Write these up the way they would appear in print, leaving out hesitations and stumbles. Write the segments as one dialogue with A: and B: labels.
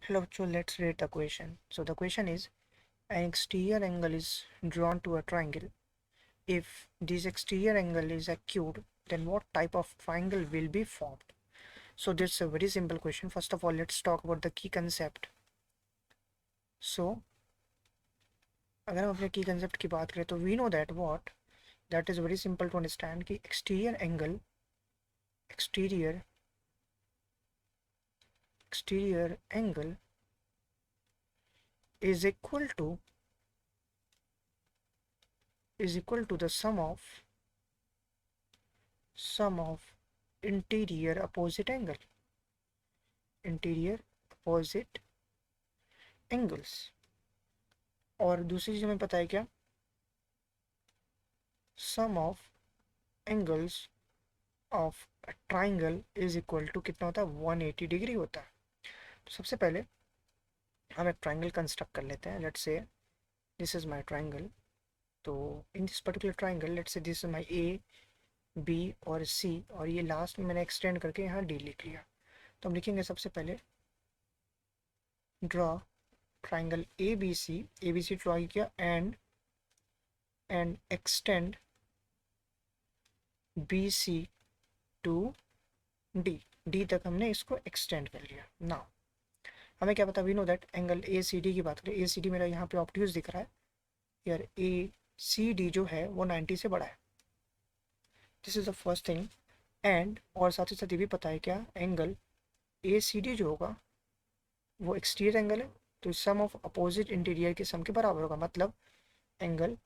A: Hello, so let's read the question. So the question is, an exterior angle is drawn to a triangle. If this exterior angle is acute, then what type of triangle will be formed? So this is a very simple question. First of all, let's talk about the key concept. So अगर हम अपने key concept की बात करें तो we know that what that is very simple to understand कि exterior angle is equal to the sum of interior opposite angles. और दूसरी चीज हमें पता है क्या, sum of angles of triangle is equal to कितना होता है, 180 डिग्री होता है. तो सबसे पहले हम एक ट्राइंगल कंस्ट्रक्ट कर लेते हैं. Let's say this is my triangle. तो in this particular triangle let's say this is my A B और सी, और ये लास्ट में मैंने एक्सटेंड करके यहाँ डी लिख लिया. तो हम लिखेंगे सबसे पहले draw triangle A B C draw किया and extend B C to D तक हमने इसको एक्सटेंड कर लिया. नाउ हमें क्या पता, we know that angle A C D की बात करें, ए सी डी मेरा यहाँ पे ऑब्ट्यूज दिख रहा है यार, ए सी डी जो है वो 90 से बड़ा है. This is the first thing. And और साथ ही साथ ये भी पता है क्या, एंगल ए सी डी जो होगा वो एक्सटीरियर एंगल है, तो सम ऑफ अपोजिट इंटीरियर के सम के बराबर होगा. मतलब angle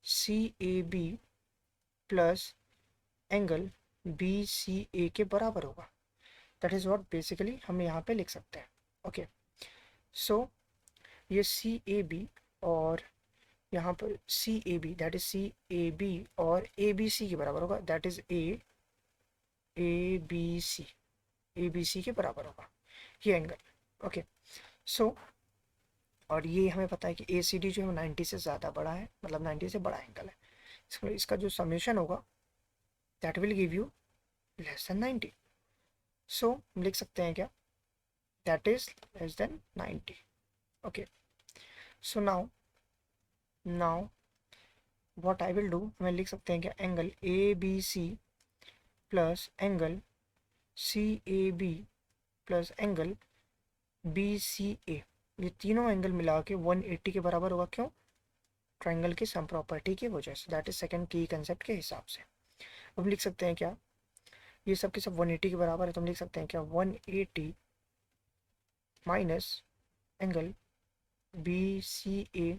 A: C A B plus angle B C A के बराबर होगा. दैट इज व्हाट बेसिकली हम यहाँ पे लिख सकते हैं. ओके, सो ये सी ए बी और यहाँ पर C A B, that is C A B और ए बी सी के बराबर होगा. That is A B C के बराबर होगा ये एंगल. ओके, सो और ये हमें पता है कि ए सी डी जो है 90 से ज़्यादा बड़ा है, मतलब 90 से बड़ा एंगल है. इसका जो समेशन होगा that will give you less than 90. So हम लिख सकते हैं क्या, that is less than 90. Okay, so now what I will do, हमें लिख सकते हैं क्या, angle A B C plus angle C A B plus angle B C A, ये तीनों एंगल मिला के 180 के बराबर होगा. क्यों, ट्राइंगल की सम प्रॉपर्टी की वजह से. दैट इज सेकंड की कंसेप्ट के हिसाब से. अब लिख सकते हैं क्या, ये सब के सब 180 के बराबर है, तो हम लिख सकते हैं क्या, 180 minus angle B C A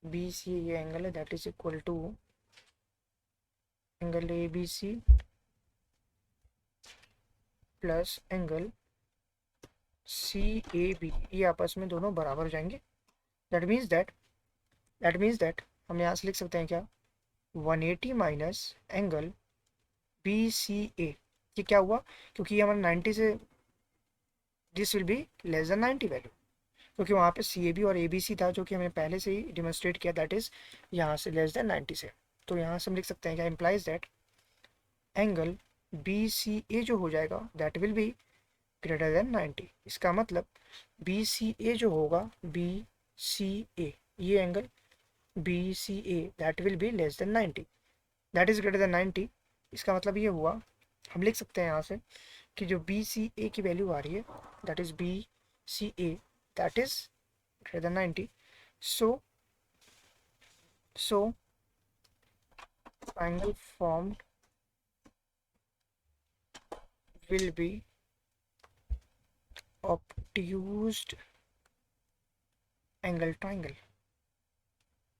A: ये एंगल है, that is equal to angle A B C plus angle C A B, ये आपस में दोनों बराबर हो जाएंगे. दैट मीन्स दैट हम यहाँ से लिख सकते हैं क्या, 180 minus angle B C A. ये क्या हुआ, क्योंकि ये हमारा 90 से, this will be less than 90 value, क्योंकि वहाँ पे सी ए बी और ए बी सी था जो कि हमने पहले से ही डिमोन्स्ट्रेट किया, दैट इज यहाँ से लेस देन 90 से. तो यहाँ से हम लिख सकते हैं क्या, implies that angle B C A जो हो जाएगा that will be greater than 90. इसका मतलब बी सी ए जो होगा, बी सी ए, ये angle B C A that will be less than 90, that is greater than 90. इसका मतलब ये हुआ, हम लिख सकते हैं यहाँ से कि जो बी सी ए की वैल्यू आ रही है that is B C A that is greater than 90. So triangle formed will be obtused angle triangle.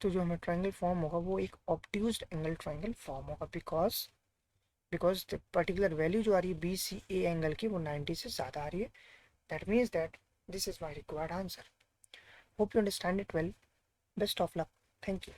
A: तो जो हमें ट्राइंगल फॉर्म होगा वो एक ऑब्ट्यूज्ड एंगल ट्राइंगल फॉर्म होगा, बिकॉज द पर्टिकुलर वैल्यू जो आ रही है बी सी ए एंगल की वो 90 से ज़्यादा आ रही है. That means that this is my required answer. Hope you understand it well. Best of luck. Thank you.